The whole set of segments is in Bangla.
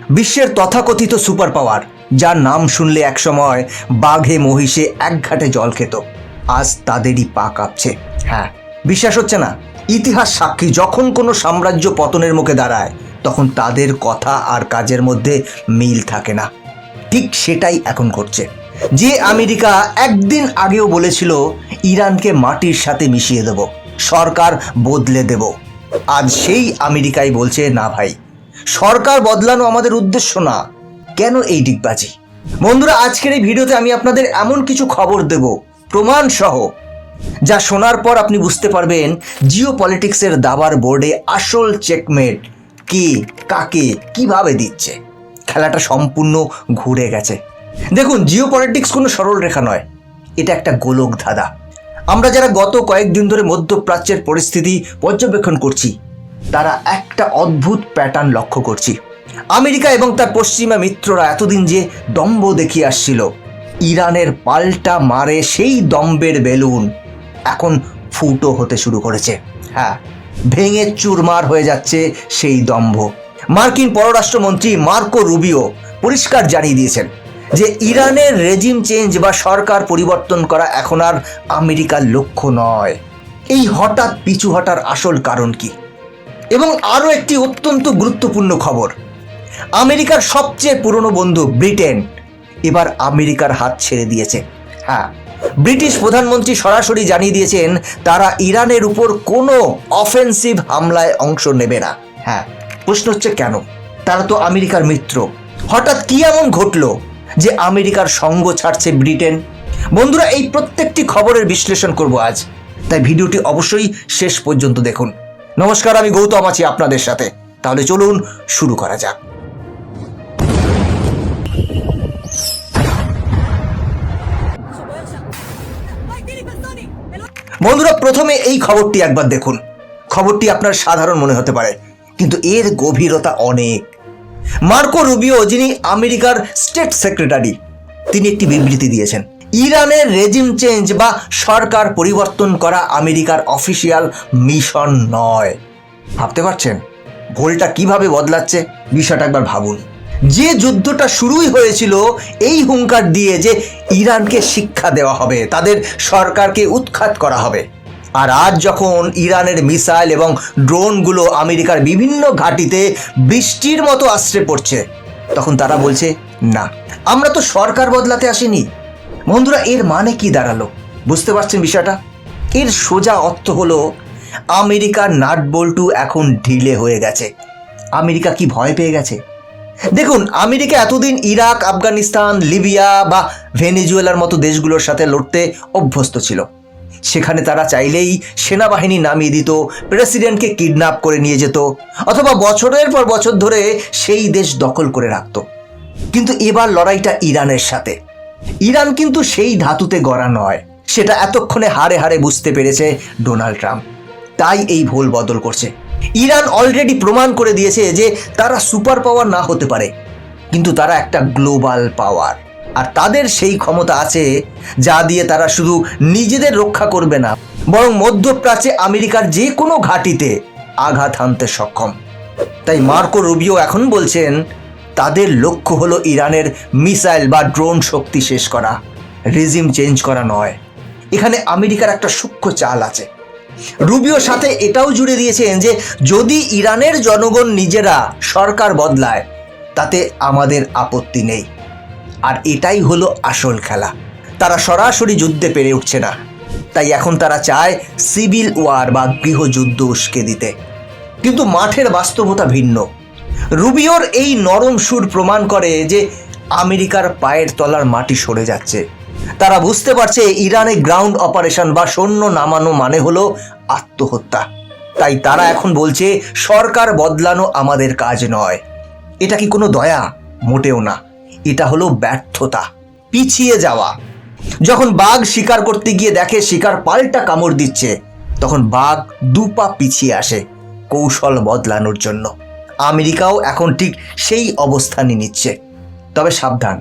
বিশ্বের তথাকথিত সুপার পাওয়ার, যার নাম শুনলে একসময় বাঘে মহিষে একঘাটে জল খেত, আজ তাদেরই পা কাঁপছে। হ্যাঁ, বিশ্বাস হচ্ছে না? ইতিহাস সাক্ষী, যখন কোনো সাম্রাজ্য পতনের মুখে দাঁড়ায় তখন তাদের কথা আর কাজের মধ্যে মিল থাকে না। ঠিক সেটাই এখন ঘটছে। যে আমেরিকা একদিন আগেও বলেছিল ইরানকে মাটির সাথে মিশিয়ে দেব, সরকার বদলে দেব, আজ সেই আমেরিকাই বলছে না ভাই, সরকার বদলানো আমাদের উদ্দেশ্য না। কেন এই ডিগবাজি? বন্ধুরা, আজকের এই ভিডিওতে আমি আপনাদের এমন কিছু খবর দেব প্রমাণ সহ, যা শোনার পর আপনি বুঝতে পারবেন জিও পলিটিক্সের দাবার বোর্ডে আসল চেকমেট কে কাকে কিভাবে দিচ্ছে। খেলাটা সম্পূর্ণ ঘুরে গেছে। দেখুন, জিও পলিটিক্স কোনো সরল রেখা নয়, এটা একটা গোলক ধাঁধা। আমরা যারা গত কয়েকদিন ধরে মধ্যপ্রাচ্যের পরিস্থিতি পর্যবেক্ষণ করছি, তারা একটা অদ্ভুত প্যাটার্ন লক্ষ্য করছি। আমেরিকা এবং তার পশ্চিমা মিত্ররা এতদিন যে দম্ভ দেখিয়ে আসছিল, ইরানের পাল্টা মারে সেই দম্বের বেলুন এখন ফুটো হতে শুরু করেছে। হ্যাঁ, ভেঙে চুরমার হয়ে যাচ্ছে সেই দম্ভ। মার্কিন পররাষ্ট্রমন্ত্রী মার্কো রুবিও পরিষ্কার জানিয়ে দিয়েছেন যে ইরানের রেজিম চেঞ্জ বা সরকার পরিবর্তন করা এখন আর আমেরিকার লক্ষ্য নয়। এই হঠাৎ পিছু হটার আসল কারণ কি? এবং আরও একটি অত্যন্ত গুরুত্বপূর্ণ খবর, আমেরিকার সবচেয়ে পুরনো বন্ধু ব্রিটেন এবার আমেরিকার হাত ছেড়ে দিয়েছে। হ্যাঁ, ব্রিটিশ প্রধানমন্ত্রী সরাসরি জানিয়ে দিয়েছেন তারা ইরানের উপর কোনো অফেন্সিভ হামলায় অংশ নেবে না। হ্যাঁ, প্রশ্ন হচ্ছে কেন? তারা তো আমেরিকার মিত্র। হঠাৎ কি এমন ঘটলো যে আমেরিকার সঙ্গ ছাড়ছে ব্রিটেন? বন্ধুরা, এই প্রত্যেকটি খবরের বিশ্লেষণ করব আজ, তাই ভিডিওটি অবশ্যই শেষ পর্যন্ত দেখুন। নমস্কার, আমি গৌতম আছি আপনাদের সাথে। তাহলে চলুন শুরু করা যাক। বন্ধুরা, প্রথমে এই খবরটি একবার দেখুন। খবরটি আপনার সাধারণ মনে হতে পারে, কিন্তু এর গভীরতা অনেক। মার্কো রুবিও, যিনি আমেরিকার স্টেট সেক্রেটারি, তিনি একটি বিবৃতি দিয়েছেন। ইরানের রেজিম চেঞ্জ বা সরকার পরিবর্তন করা আমেরিকার অফিসিয়াল মিশন নয়। ভাবতে পারছেন ভোলটা কিভাবে বদলাচ্ছে? বিষয়টা একবার ভাবুন। যে যুদ্ধটা শুরুই হয়েছিল এই হুঙ্কার দিয়ে যে ইরানকে শিক্ষা দেওয়া হবে, তাদের সরকারকে উৎখাত করা হবে, আর আজ যখন ইরানের মিসাইল এবং ড্রোনগুলো আমেরিকার বিভিন্ন ঘাঁটিতে বৃষ্টির মতো আশ্রে পড়ছে, তখন তারা বলছে না, আমরা তো সরকার বদলাতে আসিনি। বন্ধুরা, এর মানে কি দাঁড়ালো? বুঝতে পারছেন বিষয়টা? এর সোজা অর্থ হলো আমেরিকার নাট বল্টু এখন ঢিলে হয়ে গেছে। আমেরিকা কি ভয় পেয়ে গেছে? দেখুন, আমেরিকা এতদিন ইরাক, আফগানিস্তান, লিবিয়া বা ভেনেজুয়েলার মতো দেশগুলোর সাথে লড়তে অভ্যস্ত ছিল। সেখানে তারা চাইলেই সেনাবাহিনী নামিয়ে দিত, প্রেসিডেন্টকে কিডন্যাপ করে নিয়ে যেত, অথবা বছরের পর বছর ধরে সেই দেশ দখল করে রাখত। কিন্তু এবার লড়াইটা ইরানের সাথে। ইরান কিন্তু সেই ধাতুতে গড়া নয়, সেটা এতক্ষণে হারে হারে বুঝতে পেরেছে ডোনাল্ড ট্রাম্প। তাই এই ভুল বদল করছে। ইরান অলরেডি প্রমাণ করে দিয়েছে যে তারা সুপার পাওয়ার না হতে পারে, কিন্তু তারা একটা গ্লোবাল পাওয়ার। আর তাদের সেই ক্ষমতা আছে যা দিয়ে তারা শুধু নিজেদের রক্ষা করবে না, বরং মধ্যপ্রাচ্যে আমেরিকার যে কোনো ঘাঁটিতে আঘাত হানতে সক্ষম। তাই মার্কো রুবিও এখন বলছেন তাদের লক্ষ্য হলো ইরানের মিসাইল বা ড্রোন শক্তি শেষ করা, রেজিম চেঞ্জ করা নয়। এখানে আমেরিকার একটা সূক্ষ্ম চাল আছে। রুবিওর সাথে এটাও জুড়ে দিয়েছেন যে যদি ইরানের জনগণ নিজেরা সরকার বদলায় তাতে আমাদের আপত্তি নেই। আর এটাই হলো আসল খেলা। তারা সরাসরি যুদ্ধে পেরে উঠছে না, তাই এখন তারা চায় সিভিল ওয়ার বা গৃহযুদ্ধ উস্কে দিতে। কিন্তু মাঠের বাস্তবতা ভিন্ন। রুবিওর এই নরম সুর প্রমাণ করে যে আমেরিকার পায়ের তলার মাটি সরে যাচ্ছে। তারা বুঝতে পারছে ইরানে গ্রাউন্ড অপারেশন বা সৈন্য নামানো মানে হলো আত্মহত্যা। তাই তারা এখন বলছে সরকার বদলানো আমাদের কাজ নয়। এটা কি কোনো দয়া? মোটেও না। এটা হলো ব্যর্থতা, পিছিয়ে যাওয়া। যখন বাঘ শিকার করতে গিয়ে দেখে শিকার পাল্টা কামড় দিচ্ছে, তখন বাঘ দুপা পিছিয়ে আসে কৌশল বদলানোর জন্য। আমেরিকাও এখন ঠিক সেই অবস্থানই নিচ্ছে। তবে সাবধান,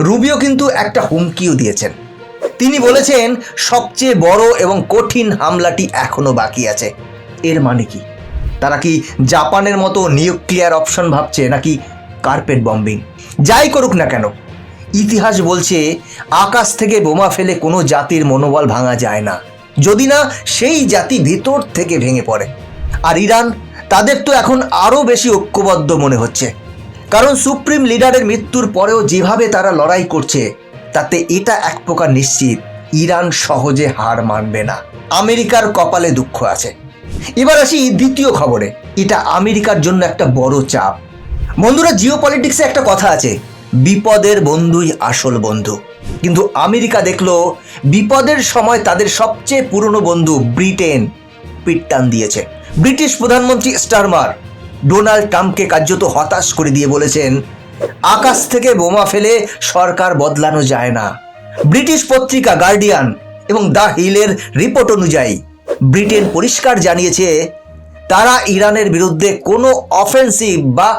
রুবিও কিন্তু একটা হুমকিও দিয়েছেন। তিনি বলেছেন সবচেয়ে বড় এবং কঠিন হামলাটি এখনো বাকি আছে। এর মানে কি? তারা কি জাপানের মতো নিউক্লিয়ার অপশন ভাবছে, নাকি কার্পেট বম্বিং, যাই করুক না কেন, ইতিহাস বলছে আকাশ থেকে বোমা ফেলে কোনো জাতির মনোবল ভাঙা যায় না, যদি না সেই জাতি ভিতর থেকে ভেঙে পড়ে। আর ইরান, তাদের তো এখন আরও বেশি ঐক্যবদ্ধ মনে হচ্ছে, কারণ সুপ্রিম লিডারের মৃত্যুর পরেও যেভাবে তারা লড়াই করছে, তাতে এটা এক প্রকার নিশ্চিত ইরান সহজে হার মানবে না। আমেরিকার কপালে দুঃখ আছে। এবার আসি দ্বিতীয় খবরে। এটা আমেরিকার জন্য একটা বড় চাপ। বন্ধুরা, জিওপলিটিক্সে একটা কথা আছে, বিপদের বন্ধুই আসল বন্ধু। কিন্তু আমেরিকা দেখলো বিপদের সময় তাদের সবচেয়ে পুরনো বন্ধু ব্রিটেন পিঠ টান দিয়েছে। ব্রিটিশ প্রধানমন্ত্রী স্টারমার ডোনাল্ড ট্রাম্পকে কার্যত হতাশ করে দিয়ে বলেছেন, আকাশ থেকে বোমা ফেলে সরকার বদলানো যায় না। ব্রিটিশ পত্রিকা গার্ডিয়ান এবং দ্য হিলের রিপোর্ট অনুযায়ী ব্রিটেন পরিষ্কার জানিয়েছে তারা ইরানের বিরুদ্ধে কোনো অফেন্সিভ বা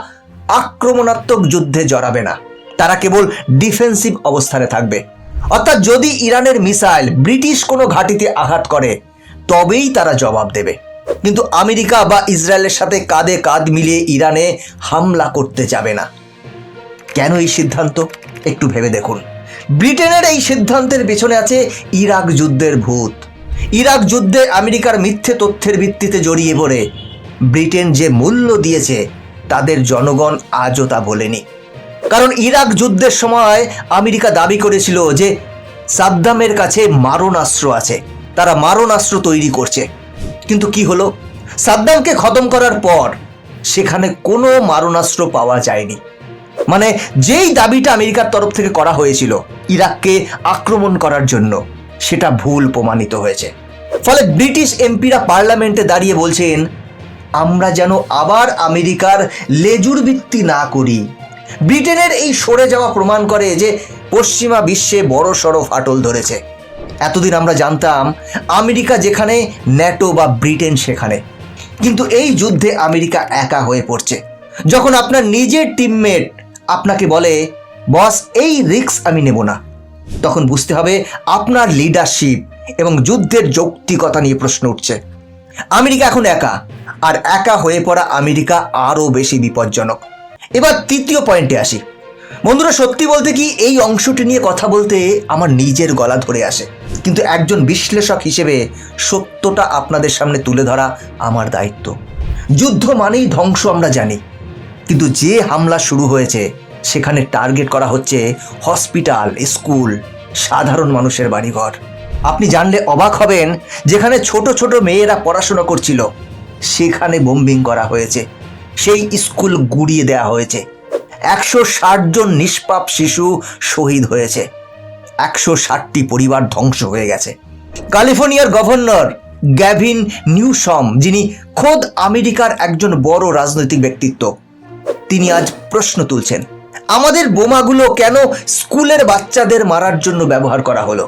আক্রমণাত্মক যুদ্ধে জড়াবে না, তারা কেবল ডিফেন্সিভ অবস্থানে থাকবে। অর্থাৎ যদি ইরানের মিসাইল ব্রিটিশ কোনো ঘাঁটিতে আঘাত করে তবেই তারা জবাব দেবে, কিন্তু আমেরিকা বা ইসরায়েলের সাথে কাঁধে কাঁধ মিলিয়ে ইরানে হামলা করতে যাবে না। কেন এই সিদ্ধান্ত? একটু ভেবে দেখুন। ব্রিটেনের এই সিদ্ধান্তের পেছনে আছে ইরাক যুদ্ধের ভূত। ইরাক যুদ্ধে আমেরিকার মিথ্যে তথ্যের ভিত্তিতে জড়িয়ে পড়ে ব্রিটেন যে মূল্য দিয়েছে তাদের জনগণ আজও তা বলেনি। কারণ ইরাক যুদ্ধের সময় আমেরিকা দাবি করেছিল যে সাদ্দামের কাছে মারণাস্ত্র আছে, তারা মারণাস্ত্র তৈরি করছে। কিন্তু কি হলো? সাদ্দামকে খতম করার পর সেখানে কোনো মারণাস্ত্র পাওয়া যায়নি। মানে যেই দাবিটা আমেরিকার তরফ থেকে করা হয়েছিল ইরাককে আক্রমণ করার জন্য, সেটা ভুল প্রমাণিত হয়েছে। ফলে ব্রিটিশ এমপিরা পার্লামেন্টে দাঁড়িয়ে বলছেন, আমরা যেন আবার আমেরিকার লেজুর ভিত্তি না করি। ব্রিটেনের এই সরে যাওয়া প্রমাণ করে যে পশ্চিমা বিশ্বে বড় সড়ো ফাটল ধরেছে। এতদিন আমরা জানতাম আমেরিকা যেখানে, ন্যাটো বা ব্রিটেন সেখানে, কিন্তু এই যুদ্ধে আমেরিকা একা হয়ে পড়ছে। যখন আপনার নিজের টিমমেট আপনাকে বলে, বস এই রিস্ক আমি নেব না, তখন বুঝতে হবে আপনার লিডারশিপ এবং যুদ্ধের যৌক্তিকতা নিয়ে প্রশ্ন উঠছে। আমেরিকা এখন একা, আর একা হয়ে পড়া আমেরিকা আরও বেশি বিপজ্জনক। এবার তৃতীয় পয়েন্টে আসি। বন্ধুরা, সত্যি বলতে কি এই অংশটি নিয়ে কথা বলতে আমার নিজের গলা ধরে আসে, কিন্তু একজন বিশ্লেষক হিসেবে সত্যটা আপনাদের সামনে তুলে ধরা আমার দায়িত্ব। যুদ্ধ মানেই ধ্বংস আমরা জানি, কিন্তু যে হামলা শুরু হয়েছে সেখানে টার্গেট করা হচ্ছে হসপিটাল, স্কুল, সাধারণ মানুষের বাড়িঘর। আপনি জানলে অবাক হবেন, যেখানে ছোট ছোট মেয়েরা পড়াশোনা করছিল সেখানে বোম্বিং করা হয়েছে, সেই স্কুল গুড়িয়ে দেওয়া হয়েছে। 160 জন নিষ্পাপ শিশু শহীদ হয়েছে, 160টি পরিবার ধ্বংস হয়ে গেছে। ক্যালিফোর্নিয়ার গভর্নর গ্যাভিন নিউসম, যিনি খোদ আমেরিকার একজন বড় রাজনৈতিক ব্যক্তিত্ব, তিনি আজ প্রশ্ন তুলছেন, আমাদের বোমাগুলো কেন স্কুলের বাচ্চাদের মারার জন্য ব্যবহার করা হলো?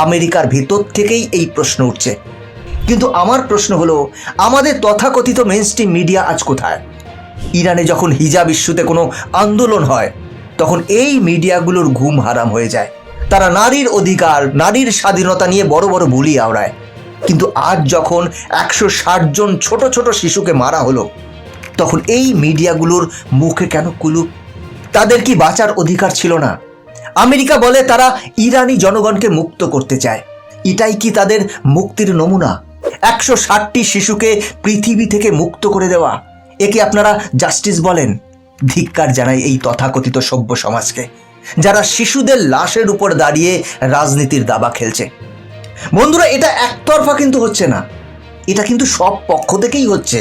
আমেরিকার ভিতর থেকেই এই প্রশ্ন উঠছে। কিন্তু আমার প্রশ্ন হলো, আমাদের তথাকথিত মেইনস্ট্রিম মিডিয়া আজ কোথায়? ইরানে যখন হিজাব ইস্যুতে কোনো আন্দোলন হয় তখন এই মিডিয়াগুলোর ঘুম হারাম হয়ে যায়। তারা নারীর অধিকার, নারীর স্বাধীনতা নিয়ে বড় বড় বুলি আওড়ায়। কিন্তু আজ যখন 160 জন ছোট ছোট শিশুকে মারা হলো, তখন এই মিডিয়াগুলোর মুখে কেন কুলুপ? তাদের কি বাঁচার অধিকার ছিল না? আমেরিকা বলে তারা ইরানি জনগণকে মুক্ত করতে চায়। এটাই কি তাদের মুক্তির নমুনা? 160টি শিশুকে পৃথিবী থেকে মুক্ত করে দেওয়া, একে আপনারা জাস্টিস বলেন? ধিক্কার জানাই এই তথাকথিত সভ্য সমাজকে, যারা শিশুদের লাশের উপর দাঁড়িয়ে রাজনীতির দাবা খেলছে। বন্ধুরা, এটা একতরফা কিন্তু হচ্ছে না, এটা কিন্তু সব পক্ষ থেকেই হচ্ছে।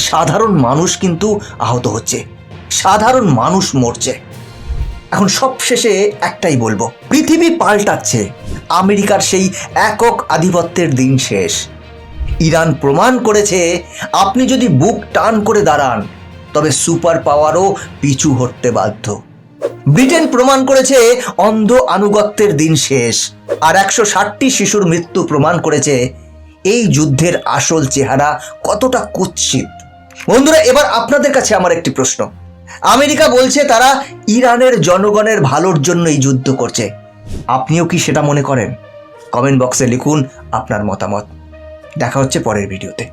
সাধারণ মানুষ কিন্তু আহত হচ্ছে, সাধারণ মানুষ মরছে। এখন সবশেষে একটাই বলবো, পৃথিবী পাল্টাচ্ছে, আমেরিকার সেই একক আধিপত্যের দিন শেষ। ইরান প্রমাণ করেছে আপনি যদি বুক টান করে দাঁড়ান তবে সুপার পাওয়ারও পিছু হটতে বাধ্য। ব্রিটেন প্রমাণ করেছে অন্ধ আনুগত্যের দিন শেষ, আর 160টি শিশুর মৃত্যু প্রমাণ করেছে এই যুদ্ধের আসল চেহারা কতটা কুৎসিত। বন্ধুরা, এবার আপনাদের কাছে আমার একটি প্রশ্ন। আমেরিকা বলছে তারা ইরানের জনগণের ভালোর জন্য এই যুদ্ধ করছে, আপনিও কি সেটা মনে করেন? কমেন্ট বক্সে লিখুন আপনার মতামত। দেখা হচ্ছে পরের ভিডিওতে।